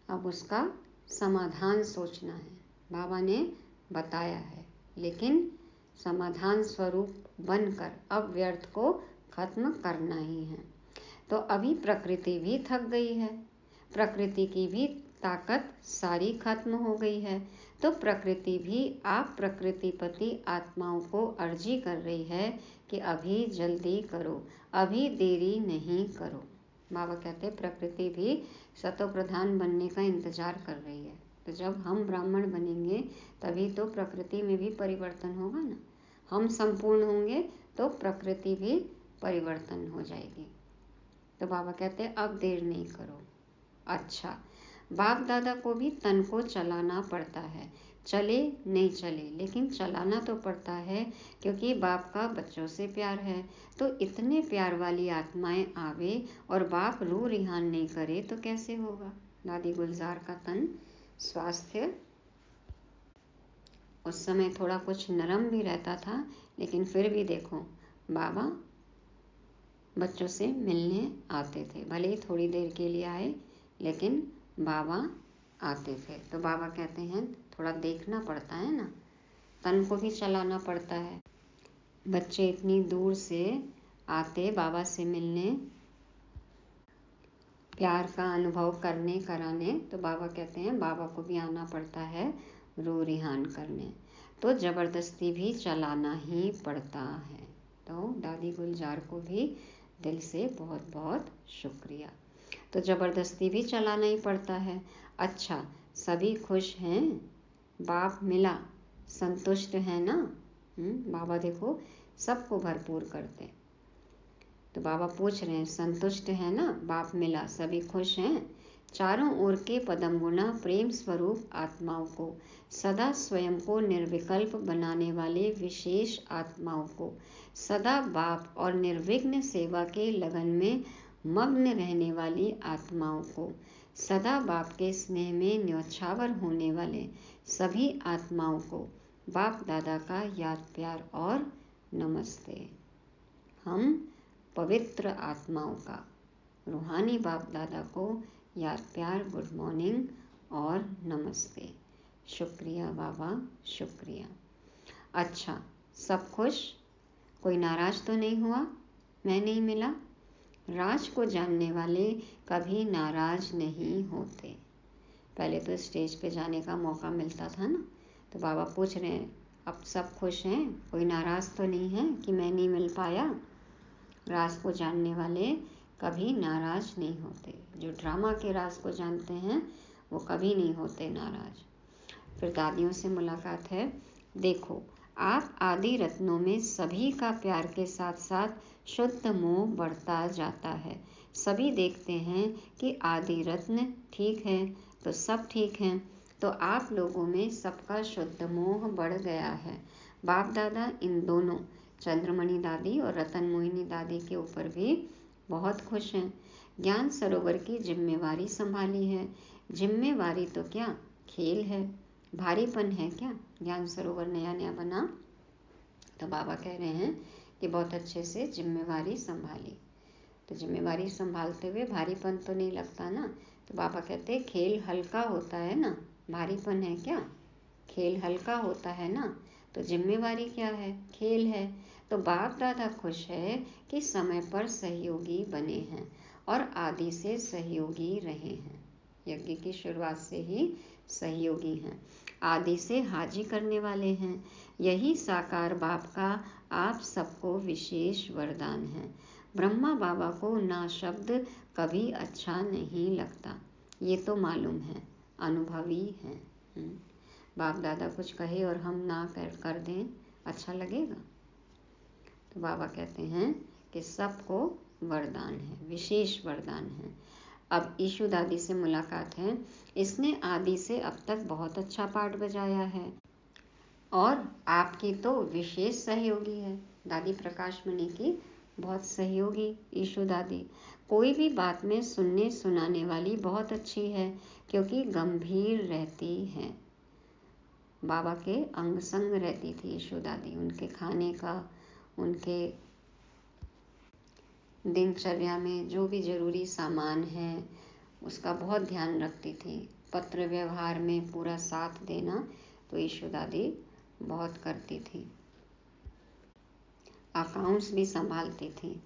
अब उसका समाधान सोचना है। बाबा ने बताया है, लेकिन समाधान स्वरूप बनकर अब व्यर्थ को खत्म करना ही है। तो अभी प्रकृति भी थक गई है, प्रकृति की भी ताकत सारी खत्म हो गई है। तो प्रकृति भी आप प्रकृतिपति आत्माओं को अर्जी कर रही है कि अभी जल्दी करो, अभी देरी नहीं करो। बाबा कहते प्रकृति भी सतो प्रधान बनने का इंतजार कर रही है। तो जब हम ब्राह्मण बनेंगे तभी तो प्रकृति में भी परिवर्तन होगा ना। हम संपूर्ण होंगे तो प्रकृति भी परिवर्तन हो जाएगी। तो बाबा कहते हैं अब देर नहीं करो। अच्छा, बाप दादा को भी तन को चलाना पड़ता है, चले नहीं चले लेकिन चलाना तो पड़ता है, क्योंकि बाप का बच्चों से प्यार है। तो इतने प्यार वाली आत्माएं आवे और बाप रू रिहान नहीं करे तो कैसे होगा? दादी गुलजार का तन स्वास्थ्य उस समय थोड़ा कुछ नरम भी रहता था, लेकिन फिर भी देखो बाबा बच्चों से मिलने आते थे, भले ही थोड़ी देर के लिए आए लेकिन बाबा आते थे। तो बाबा कहते हैं थोड़ा देखना पड़ता है ना, तन को भी चलाना पड़ता है। बच्चे इतनी दूर से आते बाबा से मिलने, प्यार का अनुभव करने कराने, तो बाबा कहते हैं बाबा को भी आना पड़ता है रू रिहान करने। तो ज़बरदस्ती भी चलाना ही पड़ता है। तो दादी गुलजार को भी दिल से बहुत बहुत शुक्रिया। तो ज़बरदस्ती भी चलाना ही पड़ता है। अच्छा, सभी खुश हैं? बाप मिला, संतुष्ट है ना? बाबा देखो सबको भरपूर करते। तो बाबा पूछ रहे हैं संतुष्ट है ना? बाप मिला, सभी खुश हैं? चारों ओर के पदम गुना प्रेम स्वरूप आत्माओं को, सदा स्वयं को निर्विकल्प बनाने वाले विशेष आत्माओं को, सदा बाप और निर्विघ्न सेवा के लगन में मग्न रहने वाली आत्माओं को, सदा बाप के स्नेह में न्यौछावर होने वाले सभी आत्माओं को बाप दादा का याद प्यार और नमस्ते। हम पवित्र आत्माओं का रूहानी बाप दादा को याद प्यार, गुड मॉर्निंग और नमस्ते। शुक्रिया बाबा, शुक्रिया। अच्छा, सब खुश? कोई नाराज तो नहीं हुआ मैं नहीं मिला? राज को जानने वाले कभी नाराज नहीं होते। पहले तो स्टेज पे जाने का मौका मिलता था ना, तो बाबा पूछ रहे हैं अब सब खुश हैं? कोई नाराज तो नहीं है कि मैं नहीं मिल पाया? राज को जानने वाले कभी नाराज नहीं होते। जो ड्रामा के राज को जानते हैं वो कभी नहीं होते नाराज। फिर दादियों से मुलाकात है। देखो, आप आदि रत्नों में सभी का प्यार के साथ साथ शुद्ध मोह बढ़ता जाता है। सभी देखते हैं कि आदि रत्न ठीक है तो सब ठीक हैं, तो आप लोगों में सबका शुद्ध मोह बढ़ गया है। बाप दादा इन दोनों चंद्रमणि दादी और रतन मोहिनी दादी के ऊपर भी बहुत खुश हैं। ज्ञान सरोवर की जिम्मेवारी संभाली है। जिम्मेवारी तो क्या, खेल है, भारीपन है क्या? ज्ञान सरोवर नया नया बना तो बाबा कह रहे हैं कि बहुत अच्छे से जिम्मेवारी संभाली। तो जिम्मेवारी संभालते हुए भारीपन तो नहीं लगता ना। तो बाबा कहते हैं खेल हल्का होता है ना, भारीपन है क्या? खेल हल्का होता है ना, तो जिम्मेवारी क्या है? खेल है। तो बाप दादा खुश है कि समय पर सहयोगी बने हैं और आदि से सहयोगी रहे हैं। यज्ञ की शुरुआत से ही सहयोगी हैं, आदि से हाजी करने वाले हैं। यही साकार बाप का आप सबको विशेष वरदान है। ब्रह्मा बाबा को ना शब्द कभी अच्छा नहीं लगता, ये तो मालूम है, अनुभवी है। बाप दादा कुछ कहे और हम ना कर दें, अच्छा लगेगा? तो बाबा कहते हैं कि सबको वरदान है, विशेष वरदान है। अब ईशु दादी से मुलाकात है। इसने आदि से अब तक बहुत अच्छा पाठ बजाया है और आपकी तो विशेष सहयोगी है। दादी प्रकाश मणि की बहुत सहयोगी ईशु दादी। कोई भी बात में सुनने सुनाने वाली बहुत अच्छी है, क्योंकि गंभीर रहती है। बाबा के अंग संग रहती थी ईशु दादी। उनके खाने का, उनके दिनचर्या में जो भी जरूरी सामान है उसका बहुत ध्यान रखती थी। पत्र व्यवहार में पूरा साथ देना तो ईशु दादी बहुत करती थी। अकाउंट्स भी संभालती थी।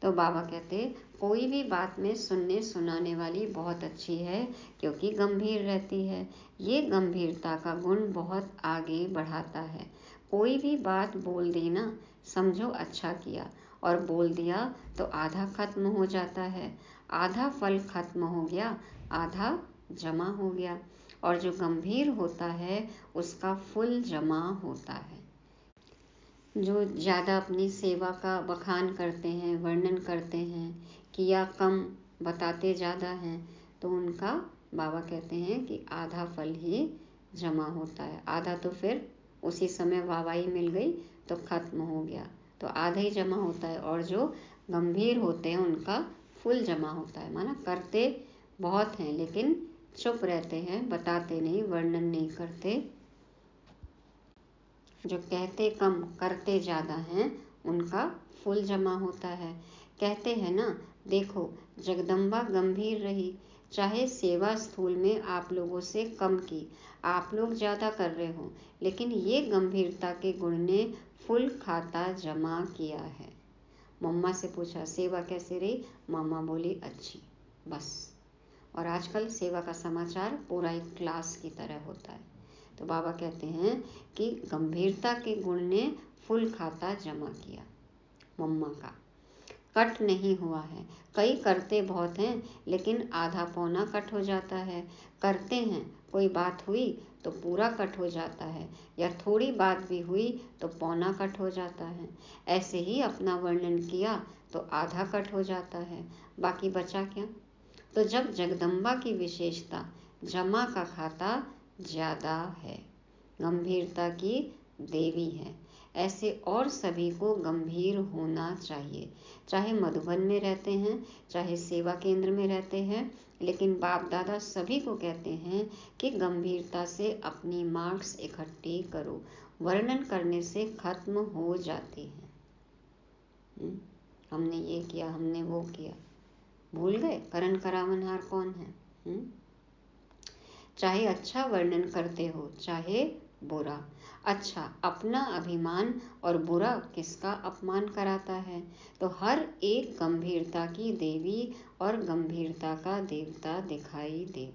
तो बाबा कहते कोई भी बात में सुनने सुनाने वाली बहुत अच्छी है, क्योंकि गंभीर रहती है। ये गंभीरता का गुण बहुत आगे बढ़ाता है। कोई भी बात बोल दी ना, समझो अच्छा किया, और बोल दिया तो आधा खत्म हो जाता है। आधा फल खत्म हो गया, आधा जमा हो गया। और जो गंभीर होता है उसका फुल जमा होता है। जो ज़्यादा अपनी सेवा का बखान करते हैं, वर्णन करते हैं, किया कम बताते ज़्यादा हैं, तो उनका बाबा कहते हैं कि आधा फल ही जमा होता है। आधा तो फिर उसी समय वाहवाही मिल गई तो खत्म हो गया, तो आधा ही जमा होता है। और जो गंभीर होते हैं उनका फुल जमा होता है। माना करते बहुत हैं लेकिन चुप रहते हैं, बताते नहीं, वर्णन नहीं करते। जो कहते कम करते ज़्यादा हैं उनका फुल जमा होता है। कहते हैं ना, देखो जगदम्बा गंभीर रही, चाहे सेवा स्थूल में आप लोगों से कम की, आप लोग ज़्यादा कर रहे हो, लेकिन ये गंभीरता के गुण ने फुल खाता जमा किया है। मम्मा से पूछा सेवा कैसे रही, मामा बोली अच्छी, बस। और आजकल सेवा का समाचार पूरा एक क्लास की तरह होता है। तो बाबा कहते हैं कि गंभीरता के गुण ने फुल खाता जमा किया। मम्मा का कट नहीं हुआ है। कई करते बहुत हैं लेकिन आधा पौना कट हो जाता है। करते हैं, कोई बात हुई तो पूरा कट हो जाता है, या थोड़ी बात भी हुई तो पौना कट हो जाता है। ऐसे ही अपना वर्णन किया तो आधा कट हो जाता है, बाकी बचा क्या? तो जब जगदम्बा की विशेषता जमा का खाता ज़्यादा है, गंभीरता की देवी है, ऐसे और सभी को गंभीर होना चाहिए। चाहे मधुबन में रहते हैं, चाहे सेवा केंद्र में रहते हैं, लेकिन बाप दादा सभी को कहते हैं कि गंभीरता से अपनी मार्क्स इकट्ठी करो, वर्णन करने से खत्म हो जाती है। हमने ये किया, हमने वो किया, भूल गए करण करावनहार कौन है। चाहे अच्छा वर्णन करते हो चाहे बुरा। अच्छा अपना अभिमान और बुरा किसका अपमान कराता है? तो हर एक गंभीरता की देवी और गंभीरता का देवता दिखाई दे।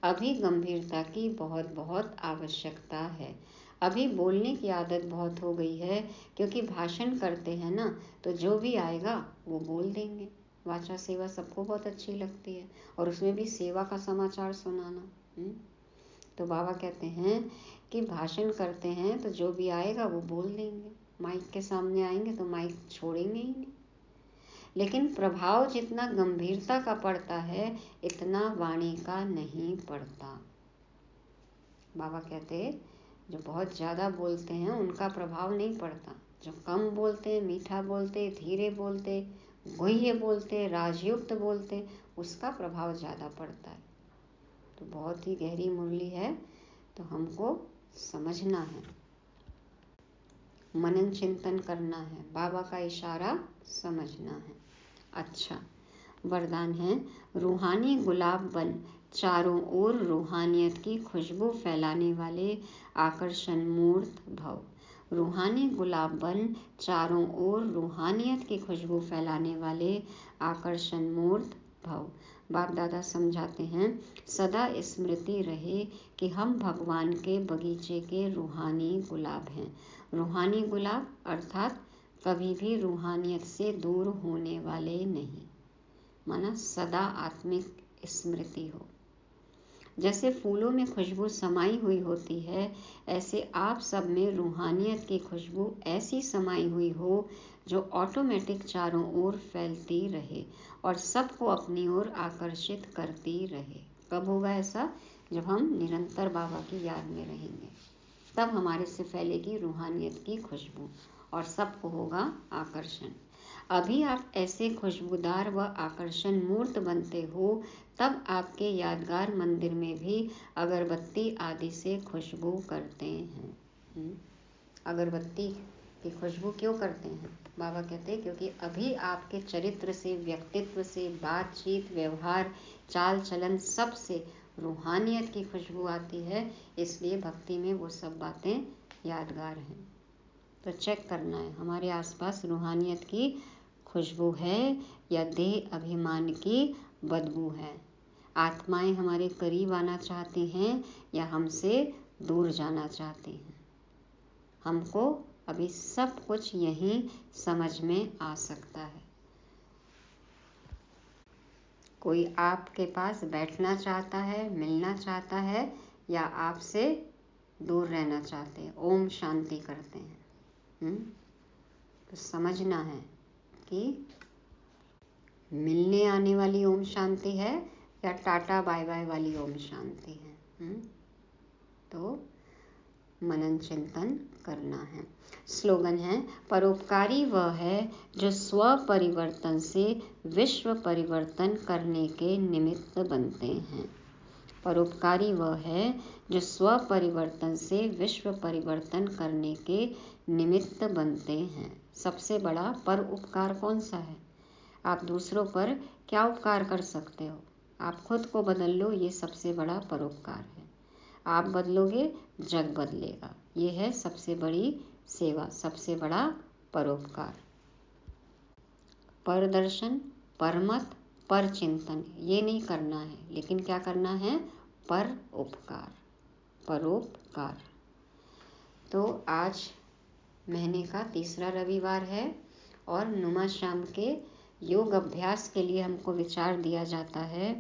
अभी गंभीरता की बहुत बहुत आवश्यकता है। अभी बोलने की आदत बहुत हो गई है, क्योंकि भाषण करते हैं ना, तो जो भी आएगा वो बोल देंगे। वाचा सेवा सबको बहुत अच्छी लगती है, और उसमें भी सेवा का समाचार सुनाना। तो बाबा कहते हैं कि भाषण करते हैं तो जो भी आएगा वो बोल देंगे। माइक के सामने आएंगे तो माइक छोड़ेंगे ही नहीं। लेकिन प्रभाव जितना गंभीरता का पड़ता है इतना वाणी का नहीं पड़ता। बाबा कहते जो बहुत ज़्यादा बोलते हैं उनका प्रभाव नहीं पड़ता, जो कम बोलते, मीठा बोलते, धीरे बोलते, गुह्य बोलते, राजयुक्त बोलते, उसका प्रभाव ज़्यादा पड़ता है। तो बहुत ही गहरी मुरली है, तो हमको समझना है, मनन चिंतन करना है, बाबा का इशारा समझना है। अच्छा, वरदान है, रूहानी गुलाब बन चारों ओर रूहानियत की खुशबू फैलाने वाले आकर्षण मूर्त भव। रूहानी गुलाब बन चारों ओर रूहानियत की खुशबू फैलाने वाले आकर्षण मूर्त भव। बाप दादा समझाते हैं, सदा स्मृति रहे कि हम भगवान के बगीचे के रूहानी गुलाब हैं। रूहानी गुलाब अर्थात कभी भी रूहानियत से दूर होने वाले नहीं, माना सदा आत्मिक स्मृति हो। जैसे फूलों में खुशबू समाई हुई होती है, ऐसे आप सब में रूहानियत की खुशबू ऐसी समाई हुई हो जो ऑटोमेटिक चारों ओर फैलती रहे और सबको अपनी ओर आकर्षित करती रहे। कब होगा ऐसा? जब हम निरंतर बाबा की याद में रहेंगे, तब हमारे से फैलेगी रूहानियत की खुशबू और सबको होगा आकर्षण। अभी आप ऐसे खुशबूदार व आकर्षण मूर्त बनते हो, तब आपके यादगार मंदिर में भी अगरबत्ती आदि से खुशबू करते हैं। अगरबत्ती की खुशबू क्यों करते हैं? बाबा कहते हैं क्योंकि अभी आपके चरित्र से, व्यक्तित्व से, बातचीत, व्यवहार, चाल चलन सब से रूहानियत की खुशबू आती है, इसलिए भक्ति में वो सब बातें यादगार हैं। तो चेक करना है हमारे आसपास रूहानियत की खुशबू है या देह अभिमान की बदबू है। आत्माएं हमारे करीब आना चाहती हैं या हमसे दूर जाना चाहती हैं। हमको अभी सब कुछ यहीं समझ में आ सकता है। कोई आपके पास बैठना चाहता है, मिलना चाहता है या आपसे दूर रहना चाहते हैं, ओम शांति करते हैं। तो समझना है कि मिलने आने वाली ओम शांति है या टाटा बाय बाय वाली ओम शांति है। तो मनन चिंतन करना है। स्लोगन है, परोपकारी वह है जो स्व परिवर्तन से विश्व परिवर्तन करने के निमित्त बनते हैं। परोपकारी वह है जो स्व परिवर्तन से विश्व परिवर्तन करने के निमित्त बनते हैं। सबसे बड़ा पर उपकार कौन सा है? आप दूसरों पर क्या उपकार कर सकते हो? आप खुद को बदल लो, ये सबसे बड़ा परोपकार है। आप बदलोगे, जग बदलेगा। ये है सबसे बड़ी सेवा, सबसे बड़ा परोपकार। परदर्शन, परमत, पर चिंतन ये नहीं करना है, लेकिन क्या करना है? पर उपकार, परोपकार। तो आज महीने का तीसरा रविवार है और नुमा शाम के योग अभ्यास के लिए हमको विचार दिया जाता है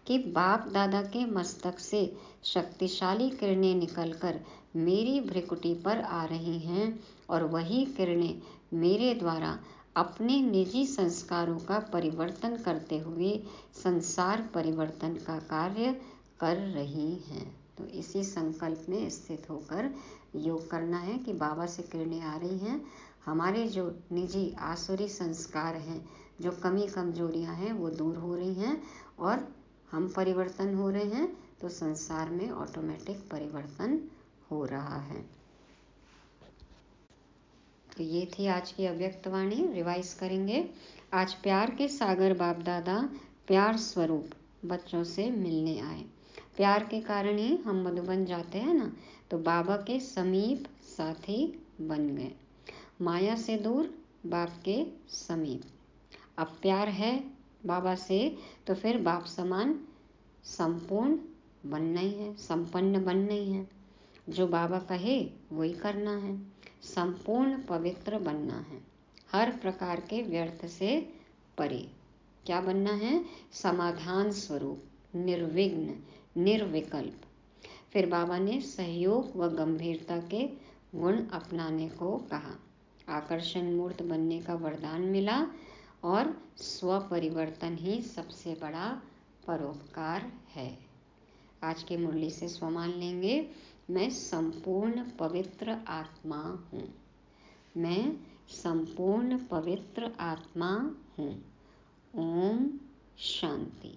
कि बाप दादा के मस्तक से शक्तिशाली किरणें निकलकर मेरी भ्रिकुटी पर आ रही हैं और वही किरणें मेरे द्वारा अपने निजी संस्कारों का परिवर्तन करते हुए संसार परिवर्तन का कार्य कर रही हैं। तो इसी संकल्प में स्थित होकर योग करना है कि बाबा से किरणें आ रही हैं, हमारे जो निजी आसुरी संस्कार हैं, जो कमी कमजोरियां हैं, वो दूर हो रही हैं और हम परिवर्तन हो रहे हैं, तो संसार में ऑटोमेटिक परिवर्तन हो रहा है। तो ये थी आज की अव्यक्त वाणी। रिवाइज करेंगे। आज प्यार के सागर बाप दादा प्यार स्वरूप बच्चों से मिलने आए। प्यार के कारण ही हम मधुबन जाते हैं ना, तो बाबा के समीप साथी बन गए। माया से दूर, बाप के समीप। अब प्यार है बाबा से, तो फिर बाप समान संपूर्ण बनना ही है, संपन्न बनना ही है। जो बाबा कहे वही करना है। संपूर्ण पवित्र बनना है, हर प्रकार के व्यर्थ से परे। क्या बनना है? समाधान स्वरूप, निर्विघ्न, निर्विकल्प। फिर बाबा ने सहयोग व गंभीरता के गुण अपनाने को कहा। आकर्षण मूर्त बनने का वरदान मिला और स्व परिवर्तन ही सबसे बड़ा परोपकार है। आज की मुरली से स्वमान लेंगे, मैं संपूर्ण पवित्र आत्मा हूँ। मैं संपूर्ण पवित्र आत्मा हूँ। ओम शांति।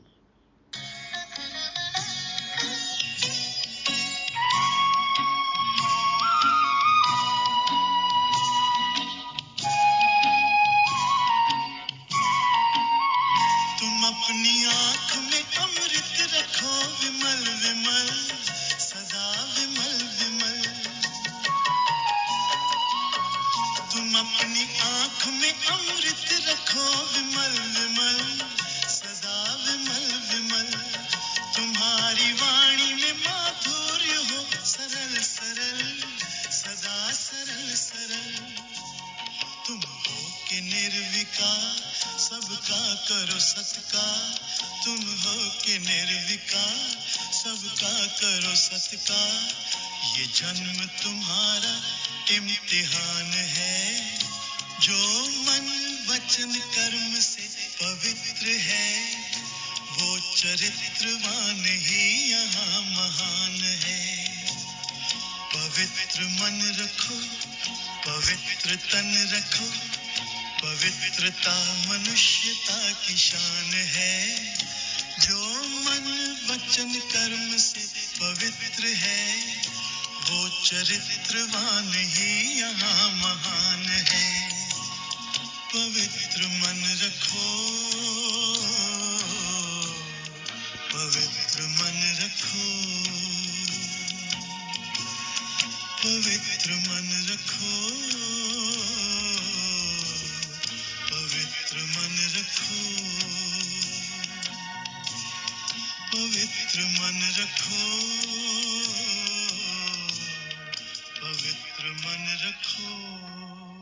तुम अपनी आँख में अमृत रखो विमल विमल, सदा विमल विमल। तुम अपनी आँख में अमृत रखो विमल विमल, सदा विमल विमल। तुम्हारी वाणी में माधुर्य हो सरल सरल, सदा सरल सरल। तुम हो के निर्विकार, सबका करो सत्कार। तुम हो के निर्विकार, सबका करो सत्कार। ये जन्म तुम्हारा इम्तिहान है, जो मन वचन कर्म से पवित्र है, वो चरित्रवान ही यहाँ महान है। पवित्र मन रखो, पवित्र तन रखो, पवित्रता मनुष्यता की शान है। जो मन वचन कर्म से पवित्र है, वो चरित्रवान ही यहाँ महान है। पवित्र मन रखो, पवित्र मन रखो, पवित्र मन रखो, पवित्र मन रखो, पवित्र मन रखो, पवित्र मन रखो।